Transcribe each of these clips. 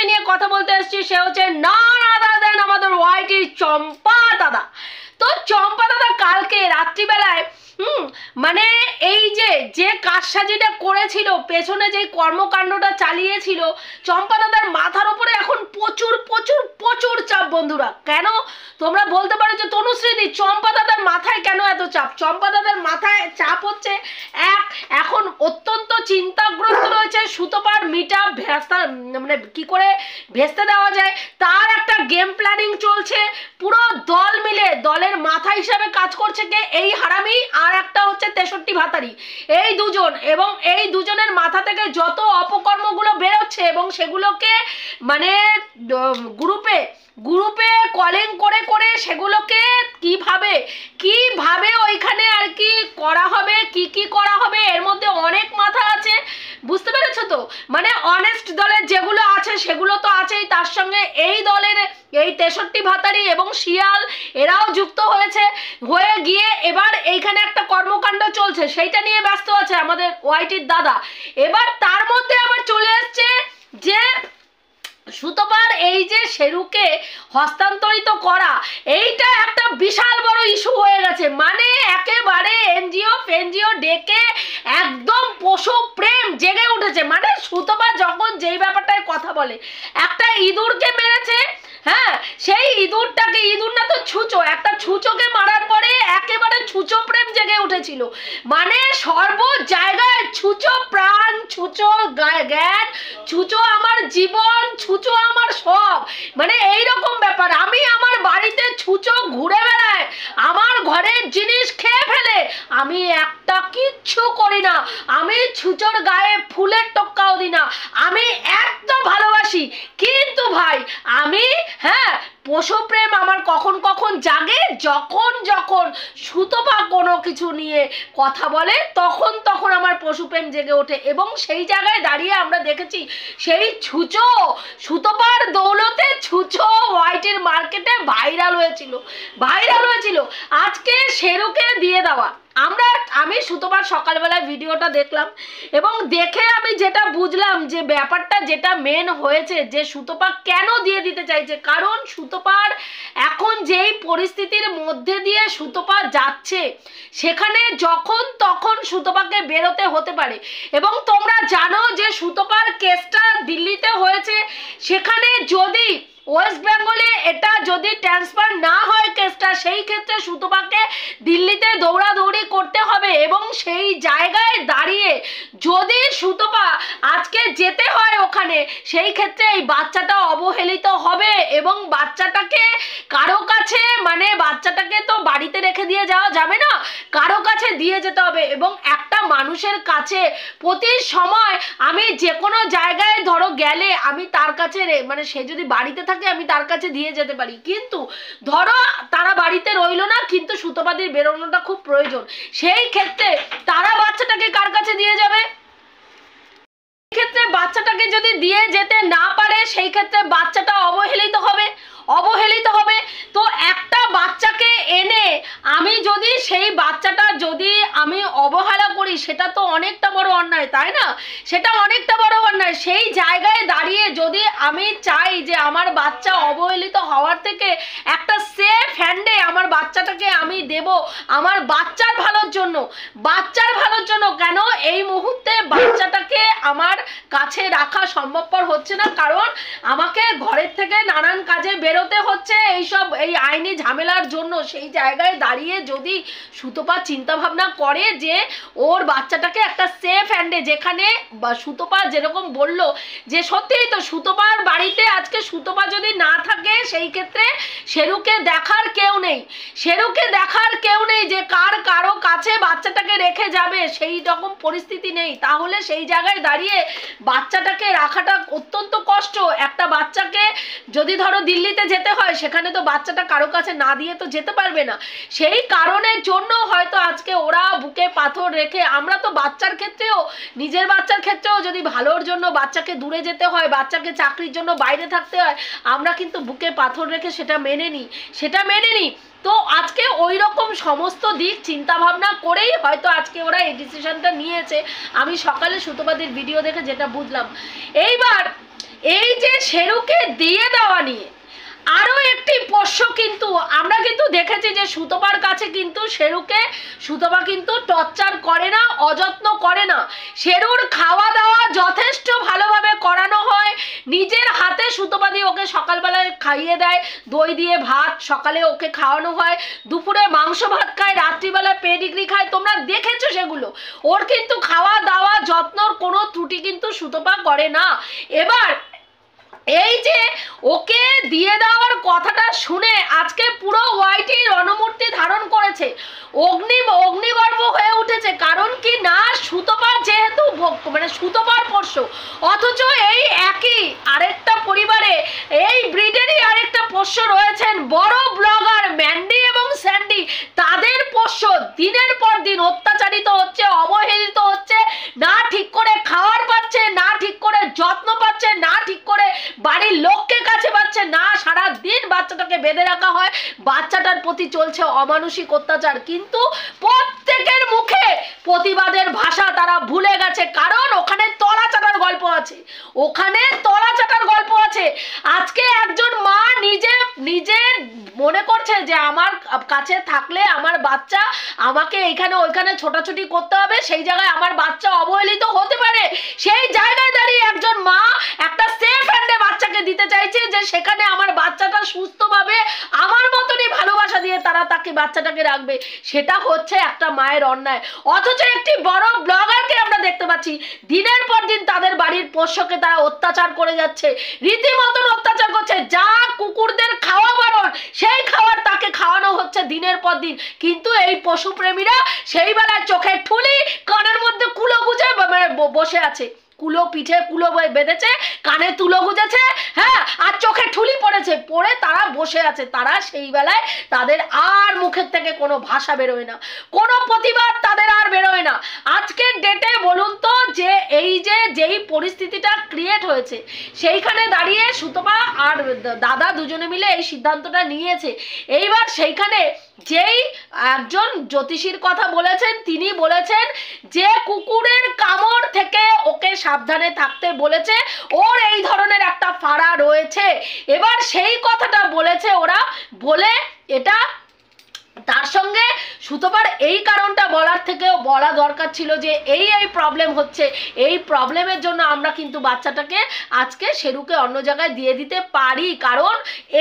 যাকে নিয়ে কথা বলতে এসেছি সে হচ্ছে none other than আমাদের ওয়াইটি চম্পা দাদা। তো চম্পা দাদা কালকে রাত্রিবেলায় মানে এই যে কারসাজিটা করেছিল, পেছনে যে কর্মকাণ্ডটা চালিয়েছিল, চম্পা দাদার মাথার উপরে এখন প্রচুর প্রচুর প্রচুর চাপ বন্ধুরা। কেন তোমরা বলতে পারো যে তনুশ্রীদি চম্পা দাদার মাথায় কেন এত চাপ? চম্পা দাদার মাথায় চাপ হচ্ছে এখন অত্যন্ত চিন্তাগ্রস্ত রয়েছে সুতপার মিটা ভেস্তা, মানে কি করে ভেস্তে দেওয়া যায় তার একটা গেম প্ল্যানিং চলছে। পুরো দল মিলে দলের মাথা হিসাবে কাজ করছে কে? এই হারামি আর একটা হচ্ছে 63 ভাতারি, এই দুজন। এবং এই দুজনের মাথা থেকে যত অপকর্মগুলো বেরোচ্ছে এবং সেগুলোকে মানে গ্রুপে কলিং করে করে সেগুলোকে কিভাবে ওইখানে আর কি করা হবে, কি করা হবে, এর মধ্যে অনেক মাথা আছে, বুঝতে পেরেছো তো? মানে অনেস্ট দলের যেগুলো আছে সেগুলো তো আছেই, তার সঙ্গে এই দলের এই 63 ভাতারি এবং শিয়াল এরাও যুক্ত হয়ে গিয়ে এবার এইখানে একটা কর্মকাণ্ড চলছে, সেইটা নিয়ে ব্যস্ত আছে আমাদের ওয়াইটির দাদা। এবার তার মধ্যে আবার চলে আসছে যে সুতপার এই যে শেরুকে হস্তান্তরিত করা, এইটা একটা বিশাল বড় ইস্যু হয়ে গেছে। মানে একেবারে এনজিও ডেকে একদম পশু প্রেম জেগে উঠেছে। মানে সুতপা যখন যেই ব্যাপারটায় কথা বলে, একটা ইঁদুরকে মেরেছে, হ্যাঁ সেই ইঁদুর না তো ছুঁচো, একটা ছুঁচোকে মারার পরে একেবারে ছুঁচো প্রেম জেগে উঠেছিল। মানে সর্ব জায়গায় ছুঁচো প্রাণ, ছুঁচো জ্ঞান, ছুঁচো আমার জীবন, ছুঁচো আমার সব, মানে এইরকম ব্যাপার। আমি আমার বাড়িতে ছুঁচো ঘুরে বেড়ায়, আমার ঘরের জিনিস খেয়ে ফেলে, আমি একটা কিচ্ছু করি না, আমি ছুঁচোর গায়ে ফুলের টক্কাও দিই না, আমি এত ভালোবাসি। কিন্তু ভাই আমি পশুপ্রেম আমার কখন কখন জাগে, যখন সুতপা কোনো কিছু নিয়ে কথা বলে তখন আমার পশুপ্রেম জেগে ওঠে। এবং সেই জায়গায় দাঁড়িয়ে আমরা দেখেছি সেই ছুঁচো সুতপার দৌলতে ছুঁচো ওয়াইটির মার্কেটে ভাইরাল হয়েছিল। আজকে শেরুকে দিয়ে দেওয়া, আমি সুতপার সকালবেলায় ভিডিওটা দেখলাম এবং দেখে আমি যেটা বুঝলাম যে ব্যাপারটা যেটা মেন হয়েছে যে সুতপা কেন দিয়ে দিতে চাইছে, কারণ সুতপার এখন যেই পরিস্থিতির মধ্যে দিয়ে সুতপা যাচ্ছে সেখানে যখন তখন সুতপাকে বেরোতে হতে পারে। এবং তোমরা জানো যে সুতপার কেসটা দিল্লিতে হয়েছে, সেখানে যদি ওয়েস্ট বেঙ্গলে এটা যদি ট্রান্সফার না হয় কেসটা, সেই ক্ষেত্রে সুতপাকে দিল্লিতে দৌড়াদৌড়ি করতে হবে। এবং সেই জায়গায় দাঁড়িয়ে যদি সুতপা আজকে যেতে হয় ওখানে, সেই ক্ষেত্রে এই বাচ্চাটা অবহেলিত হবে এবং বাচ্চাটাকে কারো কাছে, মানে বাচ্চাটাকে তো বাড়িতে রেখে দিয়ে যাওয়া যাবে না, কারো কাছে দিয়ে যেতে হবে। এবং একটা মানুষের কাছে প্রতি সময় আমি যে কোনো জায়গায় ধরো গেলে আমি তার কাছে মানে সে যদি বাড়িতে থাকে আমি তার কাছে দিয়ে যেতে পারি, কিন্তু ধরো তারা বাড়িতে রইলো না কিন্তু সুতপাদির বেরোনোটা খুব প্রয়োজন, সেই ক্ষেত্রে তারা বাচ্চাটাকে কার কাছে দিয়ে যাবে? ক্ষেত্রে বাচ্চাটাকে যদি দিয়ে যেতে না পারে সেই ক্ষেত্রে বাচ্চাটা অবহেলিত হবে। তো একটা বাচ্চাকে এনে আমি যদি সেই বাচ্চাটা যদি আমি অবহেলা করি সেটা তো অনেকটা বড় অন্যায়, তাই না? সেটা অনেকটা বড় অন্যায়। সেই জায়গায় দাঁড়িয়ে যদি আমি চাই যে আমার বাচ্চা অবহেলিত হওয়ার থেকে একটা সেফ হ্যান্ডে আমার বাচ্চাটাকে আমি দেব আমার বাচ্চার ভালোর জন্য, কেন এই মুহূর্তে বাচ্চাটাকে আমার কাছে রাখা সম্ভবপর হচ্ছে না, কারণ আমাকে ঘরের থেকে নানান কাজে বেরোতে হচ্ছে এই আইনি ঝামেলার জন্য। সেই জায়গায় দাঁড়িয়ে যদি সুতপা চিন্তা ভাবনা করে যে ওর বাচ্চাটাকে একটা সেফ হ্যান্ডে, যেখানে সুতপা যেরকম বলল যে সত্যিই তো সুতপার বাড়িতে আজকে সুতপা যদি না থাকে সেই ক্ষেত্রে শেরুকে দেখার কেউ নেই যে কারো কাছে বাচ্চাটাকে রেখে যাবে, সেই রকম পরিস্থিতি নেই। তাহলে সেই জায়গায় দাঁড়িয়ে বাচ্চাটাকে রাখাটা অত্যন্ত কষ্ট। একটা বাচ্চাকে যদি ধরো দিল্লিতে যেতে হয় সেখানে তো বাচ্চাটা কারো কাছে না দিয়ে তো যেতে পারবে না, সেই কারণের জন্য হয়তো আজকে ওরা বুকে পাথর রেখে, আমরা তো বাচ্চার ক্ষেত্রেও নিজের বাচ্চার ক্ষেত্রেও যদি ভালোর জন্য বাচ্চাকে দূরে যেতে হয়, বাচ্চাকে চাকরির জন্য বাইরে থাকতে হয়, আমরা কিন্তু বুকে পাথর রেখে সেটা মেনে নিই। তো আজকে ওই রকম সমস্ত দিক চিন্তা ভাবনা করেই হয়তো আজকে ওরা এই ডিসিশনটা নিয়েছে, আমি সকালে সুতপাদির ভিডিও দেখে যেটা বুঝলাম। এইবার এই যে শেরুকে দিয়ে দেওয়া নিয়ে আরও একটি পোষ্য কিন্তু আমরা কিন্তু দেখেছি যে সুতপার কাছে কিন্তু সুতপা কিন্তু টর্চার করে না, অযত্ন করে না। শেরুর খাওয়া দাওয়া যথেষ্ট ভালোভাবে করানো হয়, নিজের হাতে সুতপা দিয়ে ওকে সকালবেলায় খাইয়ে দেয়, দই দিয়ে ভাত সকালে ওকে খাওয়ানো হয়, দুপুরে মাংস ভাত খায়, রাত্রিবেলা পেডিগ্রি খায়, তোমরা দেখেছো সেগুলো। ওর কিন্তু খাওয়া দাওয়া যত্নর কোনো ত্রুটি কিন্তু সুতপা করে না। এবার এই যে ওকে দিয়ে দেওয়ার কথাটা শুনে আজকে পুরো ওয়াইটি রণমূর্তি ধারণ করেছে, অগ্নিগর্ভ হয়ে উঠেছে। কারণ কি না, সুতপা যেহেতু মানে সুতপার পোষ্য, অথচ এই একই আরেকটা পরিবারে এই ব্রিডেরই আরেকটা পোষ্য রয়েছেন বড় ব্লগার ম্যান্ডি এবং স্যান্ডি। তাদের পোষ্য দিনের পর দিন অত্যাচারিত হচ্ছে, অবহেলিত হচ্ছে, না ঠিক করে খাওয়ার পাচ্ছে, না ঠিক করে যত্ন পাচ্ছে, না ঠিক করে বাড়ির লোককে কাছে পাচ্ছে না, সারা দিন বাচ্চাটাকে বেঁধে রাখা হয়, বাচ্চাটার প্রতি চলছে অমানসিক অত্যাচার। কিন্তু প্রত্যেকের মুখে প্রতিবাদের ভাষা তারা ভুলে গেছে, কারণ ওখানে তলা চাটার গল্প আছে, ওখানে তলা চাটার গল্প আছে। আজকে একজন মা নিজে মনে করছে যে আমার কাছে থাকলে আমার বাচ্চা আমাকে এখানে ওইখানে ছোটাছুটি করতে হবে, সেই জায়গায় আমার বাচ্চা অবহেলিত হতে পারে। সেই জায়গায় দাঁড়িয়ে একজন মা একটা সেফ হ্যান্ডে বাচ্চাকে দিতে চাইছে, যে সেখানে আমার বাচ্চাটা সুস্থভাবে আমার মতনই ভালোবাসা দিয়ে তারা তাকে বাচ্চাটাকে রাখবে। সেটা হচ্ছে একটা মায়ের অন্যায়। অথচ একটি বড় ব্লগারকে আমরা দেখতে পাচ্ছি দিনের পর দিন তাদের বাড়ির পোষ্যকে তারা অত্যাচার করে যাচ্ছে, রীতিমতন অত্যাচার করছে। যা কুকুরদের খাওয়া বারণ সেই খাবার তাকে খাওয়ানো হচ্ছে দিনের পর দিন। কিন্তু এই পশুপ্রেমীরা সেই বেলায় চোখে ঠুলি, কানের মধ্যে কুলো গুজে বসে আছে, কুলো পিঠে কুলো বেঁধেছে, কানে তুলো গুজেছে, হ্যাঁ, আর চোখে ঠুলি পড়ে তারা বসে আছে। তারা সেই বেলায় তাদের আর মুখের থেকে কোনো ভাষা বেরোয় না, কোনো প্রতিবাদ তাদের আর বেরোয় না। আজকের ডেটে বলুন তো, যে এই যে যেই পরিস্থিতিটা ক্রিয়েট হয়েছে, সেইখানে দাঁড়িয়ে সুতপা আর দাদা দুজনে মিলে এই সিদ্ধান্তটা নিয়েছে। এইবার সেইখানে যেই একজন জ্যোতিষীর কথা বলেছেন, তিনি বলেছেন যে কুকুরের কামড় থেকে ওকে সাবধানে থাকতে বলেছে, ওর এই ধরনের একটা ফাড়া রয়েছে। এবার সেই কথাটা বলেছে ওরা, বলে এটা তার সঙ্গে সুতপার এই কারণটা বলার থেকেও বলা দরকার ছিল যে এই প্রবলেম হচ্ছে, এই প্রবলেমের জন্য আমরা কিন্তু বাচ্চাটাকে আজকে শেরুকে অন্য জায়গায় দিয়ে দিতে পারি। কারণ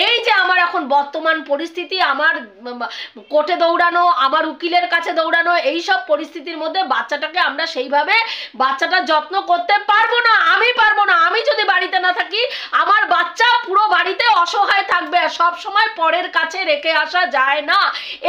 এই যে আমার এখন বর্তমান পরিস্থিতি, আমার কোর্টে দৌড়ানো, আমার উকিলের কাছে দৌড়ানো, এই সব পরিস্থিতির মধ্যে বাচ্চাটাকে আমরা সেইভাবে বাচ্চাটার যত্ন করতে পারবো না, আমি পারবো না। আমি যদি বাড়িতে না থাকি আমার বাচ্চা পুরো বাড়িতে অসহায় থাকবে, আর সব সময় পরের কাছে রেখে আসা যায় না।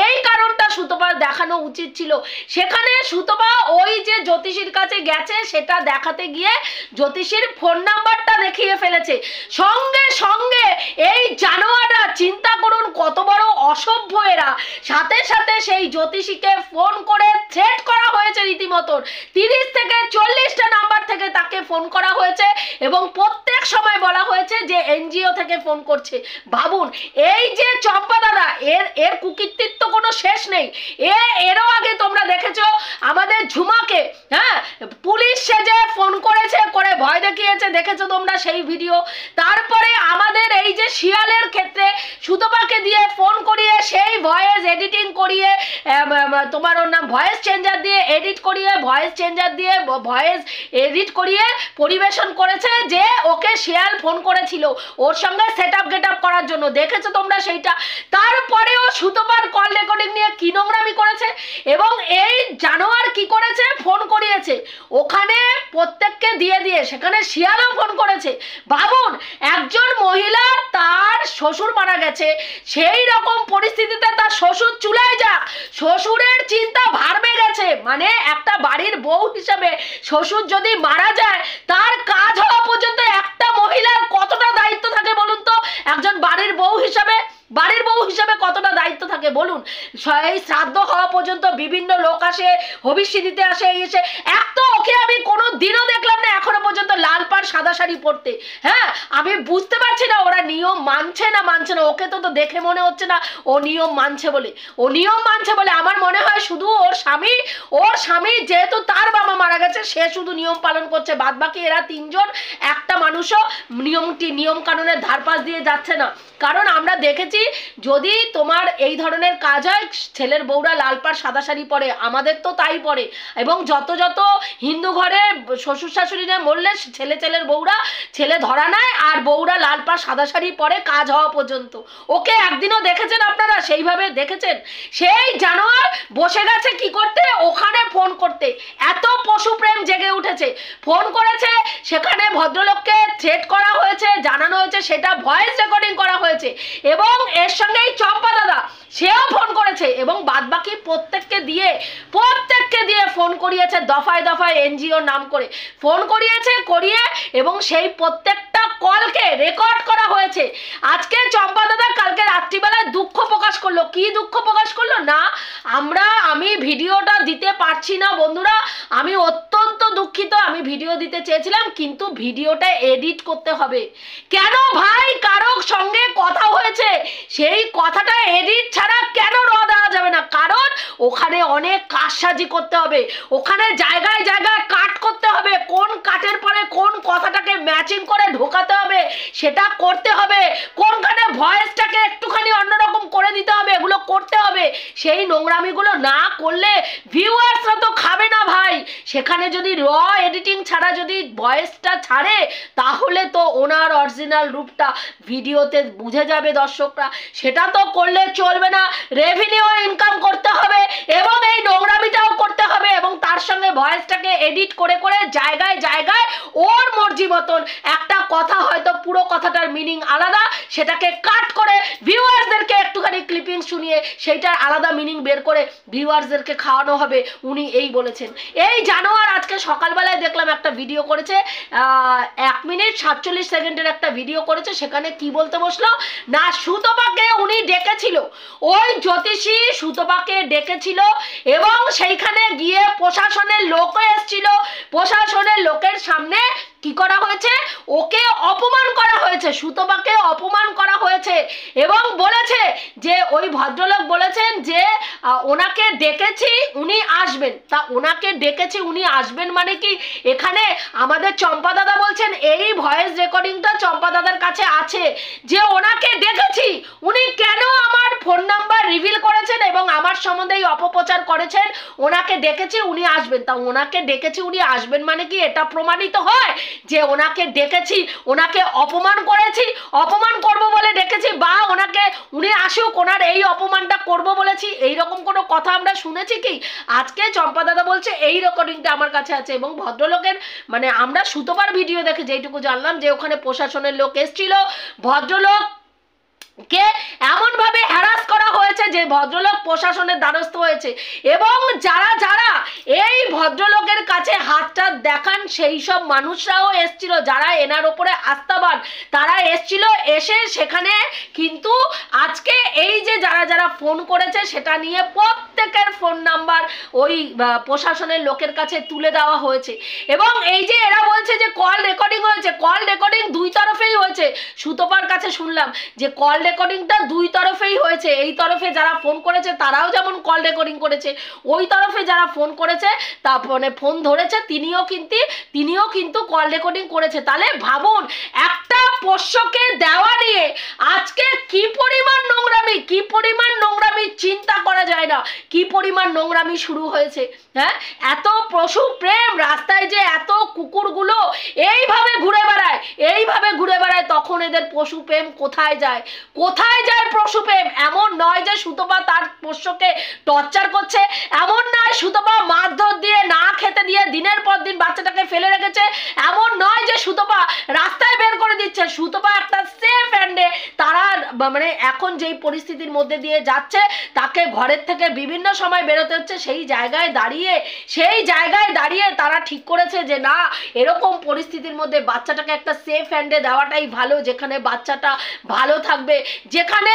এই কারণটা সুতপার দেখানো উচিত ছিল। সেখানে সুতপা ওই যে জ্যোতিষীর কাছে গেছে, সেটা দেখাতে গিয়ে জ্যোতিষীর ফোন নাম্বারটা দেখিয়ে ফেলেছে। সঙ্গে সঙ্গে এই জানোয়াররা, চিন্তা করুন কত বড় অসভ্য এরা, সাথে সাথে সেই জ্যোতিষীকে ফোন করে থ্রেট করা হয়েছে রীতিমতন। 30 থেকে 40টা নাম্বার থেকে তাকে ফোন করা হয়েছে এবং প্রত্যেক সময় বলা হয়েছে যে এনজিও থেকে ফোন করছে। ভাবুন, এই যে চম্পা দাদা, এর কুকীর্তিত্ব কোনো শেষ নেই। এরও আগে তোমরা দেখেছো আমাদের ঝুমাকে, হ্যাঁ, পুলিশ সেজে ফোন করেছে, করে ভয় দেখিয়েছে, দেখেছো তোমরা সেই ভিডিও। তারপরে আমাদের এই যে শিয়ালের ক্ষেত্রে সুতপাকে দিয়ে ফোন করিয়ে সেই ভয়েস এডিটিং করিয়ে, তোমার ওর নাম ভয়েস চেঞ্জার দিয়ে এডিট করিয়ে, ভয়েস চেঞ্জার দিয়ে ভয়েস এডিট করিয়ে পরিবেশন করেছে যে ওকে শিয়াল ফোন করেছিল ওর সঙ্গে সেট আপ গেট আপ করার জন্য, দেখেছো তোমরা সেইটা। তারপরেও সুতপার কল রেকর্ডিং নিয়ে কি নোংরামি করেছে, এবং এই জানোয়ার কি করেছে, ফোন করিয়েছে ওখানে প্রত্যেককে দিয়ে সেখানে শিয়ালও ফোন করেছে। ভাবুন, একজন মহিলা, তার শ্বশুর মারা গেছে, সেই রকম পরিস্থিতিতে তার শ্বশুর চুলায় যাক, শ্বশুরের চিন্তা ভারবে গেছে, মানে একটা বাড়ির বউ হিসাবে শ্বশুর যদি মারা যায়, তার কাজ হওয়া পর্যন্ত একটা মহিলার কতটা দায়িত্ব থাকে বলুন তো, একজন বাড়ির বউ হিসাবে কতটা দায়িত্ব থাকে বলুন। এই শ্রাদ্ধ হওয়া পর্যন্ত বিভিন্ন লোক আসে, হবিষ্যি দিতে আসে, এসে এক তো ওকে আমি কোনো দিনও দেখলাম না এখনো পর্যন্ত লাল পাড় সাদা সাদা শাড়ি পরতে। হ্যাঁ, আমি বুঝতে পারছি না ওরা নিয়ম মানছে না মানছে না। ওকে তো দেখে মনে হচ্ছে না ও নিয়ম মানছে বলে। ও নিয়ম মানছে বলে আমার মনে হয় শুধু ওর স্বামী যেহেতু তার বাবা মারা গেছে সে শুধু নিয়ম পালন করছে, বাদ বাকি এরা তিনজন একটা মানুষও নিয়ম কানুনের ধারপাশ দিয়ে যাচ্ছে না। কারণ আমরা দেখেছি যদি তোমার এই ধরনের কাজ হয় ছেলের বউরা লাল পাড় সাদা শাড়ি পরে, আমাদের তো তাই পরে। এবং যত হিন্দু ঘরে শ্বশুর শাশুড়িরা মরলে ছেলের বউরা ছেলে ধরা নেয় আর বউরা লাল পাড় সাদা শাড়ি পরে কাজ হওয়া পর্যন্ত। ওকে একদিনও দেখেছেন আপনারা সেইভাবে দেখেছেন? সেই জানোয়ার বসে গেছে কি করতে, ওখানে ফোন করতে। এত পশু প্রেম জেগে উঠেছে, ফোন করেছে, সেখানে ভদ্রলোককে থ্রেট করা হয়েছে, জানানো হয়েছে, সেটা ভয়েস রেকর্ডিং করা হয়েছে। এবং এর সঙ্গে এই চম্পা দাদা সেও ফোন করেছে এবং বাদবাকি প্রত্যেককে দিয়ে ফোন করিয়েছে, দফায় দফায় এনজিওর নাম করে ফোন করিয়ে এবং সেই প্রত্যেকটা কলকে রেকর্ড করা হয়েছে। আজকে চম্পা দাদা কালকে রাত্রিবেলায় দুঃখ প্রকাশ করলো। কি দুঃখ প্রকাশ করলো না, আমি ভিডিওটা দিতে পারছি না বন্ধুরা, আমি অত্যন্ত দুঃখিত, আমি ভিডিও দিতে চেয়েছিলাম কিন্তু ভিডিওটা এডিট করতে হবে। কেন ভাই, কারো সঙ্গে কথা হয়েছে, সেই কথাটা এডিট ছাড়া কেন দেওয়া যাবে না? কারণ ওখানে অনেক কারসাজি করতে হবে, ওখানে জায়গায় জায়গায় কাট করতে হবে, কোন কাটের পরে কোন কথাটাকে ম্যাচিং করে ঢোকাতে হবে সেটা করতে হবে, কোনখানে ভয়েসটাকে একটুখানি অন্যরকম করে দিতে হবে, এগুলো করতে হবে। সেই নোংরামিগুলো না করলে ভিউয়ার্সরা তো খাবে না ভাই। সেখানে যদি র এডিটিং ছাড়া যদি ভয়েসটা ছাড়ে তাহলে তো ওনার অরিজিনাল রূপটা ভিডিওতে বুঝে যাবে দর্শকরা। সেটা তো করলে চলবে না, রেভিনিউ ইনকাম করতে হবে এবং এই নোংরামিটাও করতে হবে এবং তার সঙ্গে ভয়েসটাকে এডিট করে জায়গায় জায়গায় ওর মর্জি মতন একটা কথা হয়তো পুরো কথাটার মিনিং আলাদা, সেটাকে কাট করে ভিউয়ার্সদেরকে একটুখানি ক্লিপিং শুনিয়ে সেইটার আলাদা মিনিং বের করে ভিউয়ার্সদেরকে খাওয়ানো হবে। উনি এই বলেছেন। এই জানোয়ার আজকে সকালবেলায় দেখলাম একটা ভিডিও করেছে, 1 মিনিট 47 সেকেন্ডের একটা ভিডিও করেছে। সেখানে কি বলতে বসলো না, সুতপাকে উনি ডেকেছিল, ওই জ্যোতিষী সুতপাকে ডেকেছিল এবং সেইখানে গিয়ে প্রশাসনের লোকও এসেছিল। প্রশাসনের লোকের সামনে কি করা হয়েছে, ওকে অপমান করা হয়েছে, সুতপাকে অপমান করা হয়েছে এবং বলেছে যে ওই ভদ্রলোক বলেছেন যে ওনাকে ডেকেছি উনি আসবেন। তা ওনাকে ডেকেছি উনি আসবেন মানে কি, এখানে আমাদের চম্পা দাদা বলছেন এই ভয়েস রেকর্ডিংটা চম্পা দাদার কাছে আছে যে ওনাকে ডেকেছি, উনি কেন আমার ফোন নাম্বার রিভিল করেছেন এবং আমার সম্বন্ধে এই অপপ্রচার করেছেন, ওনাকে ডেকেছি উনি আসবেন। তা ওনাকে ডেকেছি উনি আসবেন মানে কি এটা প্রমাণিত হয় যে ওনাকে ডেকেছি, ওনাকে অপমান করেছি, অপমান করব বলে ডেকেছি, বা ওনাকে উনি আসুক ওনার এই অপমানটা করব বলেছি, এইরকম কোনো কথা আমরা শুনেছি কি? আজকে চম্পা দাদা বলছে এই রেকর্ডিংটা আমার কাছে আছে এবং ভদ্রলোকের মানে আমরা সুতোবার ভিডিও দেখে যেটুকু জানলাম যে ওখানে প্রশাসনের লোক এসেছিল, ভদ্রলোক কে এমন ভাবে হ্যারাস করা হয়েছে যে ভদ্রলোক প্রশাসনের দ্বারস্থ হয়েছে এবং যারা যারা এই ভদ্রলোকের কাছে হাতটা দেখান সেই সব মানুষরাও এসেছিল, যারা এনার উপরে আস্থাবান তারা এসেছিল, এসে সেখানে কিন্তু আজকে এই যে যারা যারা ফোন করেছে সেটা নিয়ে প্রত্যেকের ফোন নাম্বার ওই প্রশাসনের লোকের কাছে তুলে দেওয়া হয়েছে। এবং এই যে এরা বলছে যে কল রেকর্ডিং হয়েছে, কল রেকর্ডিং দুই তরফেই হয়েছে। সুতপার কাছে শুনলাম যে কল রেকর্ডিংটা দুই তরফেই হয়েছে, এই তরফে যারা ফোন করেছে তারাও যেমন কল রেকর্ডিং করেছে, ওই তরফে যারা ফোন করেছে তা মানে ফোন ধরেছে তিনিও কিন্তু কল রেকর্ডিং করেছে। তাহলে ভাবুন একটা পোষ্যকে দেওয়া নিয়ে আজকে কি পরিমাণ নোংরামি চিন্তা করা যায় না, কি পরিমাণ নোংরামি শুরু হয়েছে। হ্যাঁ, এত পশু প্রেম, রাস্তায় যে এত কুকুরগুলো এইভাবে ঘুরে বেড়ায় তখন এদের পশু প্রেম কোথায় যায় পশু প্রেম? এমন নয় যে সুতপা তার পোষ্যকে টর্চার করছে, এমন নয় সুতপা মারধর দিয়ে না খেতে দিয়ে দিনের পর দিন বাচ্চাটাকে ফেলে রেখেছে, এমন নয় যে সুতপা রাস্তায় বের করে দিচ্ছে। সুতপা একটা সেফ হ্যান্ডে তারা মানে এখন যেই পরিস্থিতির মধ্যে দিয়ে যাচ্ছে তাকে ঘরের থেকে বিভিন্ন সময় বেরোতে হচ্ছে, সেই জায়গায় দাঁড়িয়ে তারা ঠিক করেছে যে না, এরকম পরিস্থিতির মধ্যে বাচ্চাটাকে একটা সেফ হ্যান্ডে দেওয়াটাই ভালো, যেখানে বাচ্চাটা ভালো থাকবে, যেখানে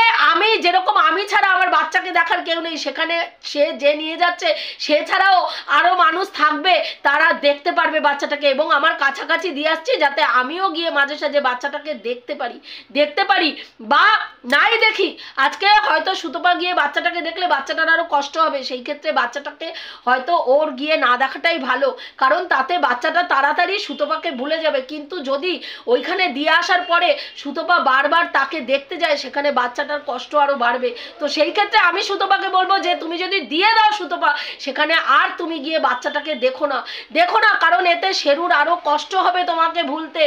যেরকম আমি ছাড়া আমার বাচ্চাকে দেখার কেউ নেই, সেখানে সে যে নিয়ে যাচ্ছে সে ছাড়াও আরো মানুষ থাকবে, তারা দেখতে পারবে বাচ্চাটাকে, এবং আমার কাছাকাছি দিয়ে আসছি যাতে আমিও গিয়ে মাঝে সাঝে বাচ্চাটাকে দেখতে পারি বা নাই দেখি। আজকে হয়তো সুতপা গিয়ে বাচ্চাটাকে দেখলে বাচ্চাটার আরো কষ্ট হবে, সেই ক্ষেত্রে বাচ্চাটাকে হয়তো ওর গিয়ে না দেখাটাই ভালো, কারণ তাতে বাচ্চাটা তাড়াতাড়ি সুতপাকে ভুলে যাবে। কিন্তু যদি ওইখানে দিয়ে আসার পরে সুতপা বারবার তাকে দেখতে যায়, সেখানে বাচ্চাটার কষ্ট আরো বাড়বে। তো সেই ক্ষেত্রে আমি সুতপাকে বলবো যে তুমি যদি দিয়ে দাও সুতপা, সেখানে আর তুমি গিয়ে বাচ্চাটাকে দেখো না, কারণ এতে শেরুর আরো কষ্ট হবে তোমাকে ভুলতে।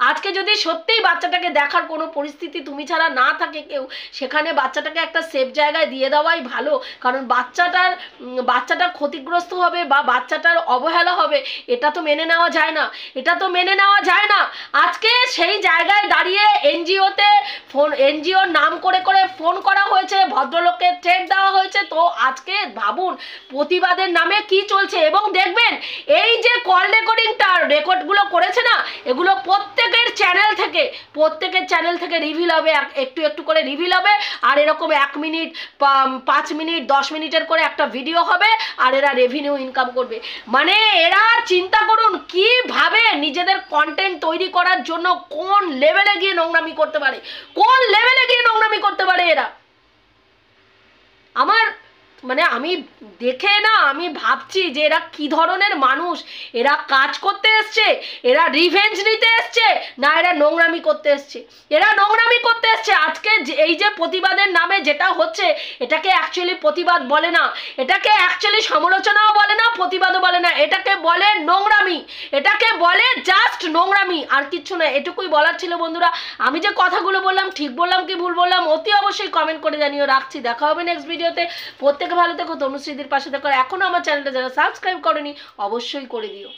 আজকে যদি সত্যিই বাচ্চাটাকে দেখার কোনো পরিস্থিতি তুমি ছাড়া না থাকে কেউ, সেখানে বাচ্চাটাকে একটা সেফ জায়গায় দিয়ে দেওয়াই ভালো, কারণ বাচ্চাটা ক্ষতিগ্রস্ত হবে বা বাচ্চাটার অবহেলা হবে, এটা তো মেনে নেওয়া যায় না। আজকে সেই জায়গায় দাঁড়িয়ে এনজিওর নাম করে ফোন করা হয়েছে, ভদ্রলোককে থ্রেট দেওয়া হয়েছে। তো আজকে ভাবুন প্রতিবাদের নামে কি চলছে। এবং দেখবেন এই যে কল রেকর্ডগুলো করেছে না, এগুলো প্রত্যেকের চ্যানেল থেকে রিভিল হবে, একটু করে রিভিল হবে, আর এরকম 1 মিনিট 5 মিনিট 10 মিনিটের করে একটা ভিডিও হবে, আর এরা রেভিনিউ ইনকাম করবে। মানে এরা চিন্তা করুন কিভাবে নিজেদের কন্টেন্ট তৈরি করার জন্য কোন লেভেলে গিয়ে নোংরামি করতে পারে এরা। আমি দেখে না আমি ভাবছি যে এরা কি ধরনের মানুষ, এরা কাজ করতে এসছে, এরা রিভেঞ্জ নিতে এসছে, না এরা নোংরামি করতে এসছে। আজকে এই যে প্রতিবাদের নামে যেটা হচ্ছে, এটাকে অ্যাকচুয়ালি প্রতিবাদ বলে না, এটাকে অ্যাকচুয়ালি সমালোচনাও বলে না, প্রতিবাদও বলে না, এটাকে বলে নোংরামি, এটাকে বলে জাস্ট নোংরামি, আর কিচ্ছু না। এটুকুই বলার ছিল বন্ধুরা। আমি যে কথাগুলো বললাম ঠিক বললাম কি ভুল বললাম অতি অবশ্যই কমেন্ট করে জানিও। রাখছি, দেখা হবে নেক্সট ভিডিওতে। প্রত্যেকে ভালো থেকো, তনুশ্রীদির পাশে থেকো। এখনো আমার চ্যানেলটা যারা সাবস্ক্রাইব করেনি অবশ্যই করে দিও।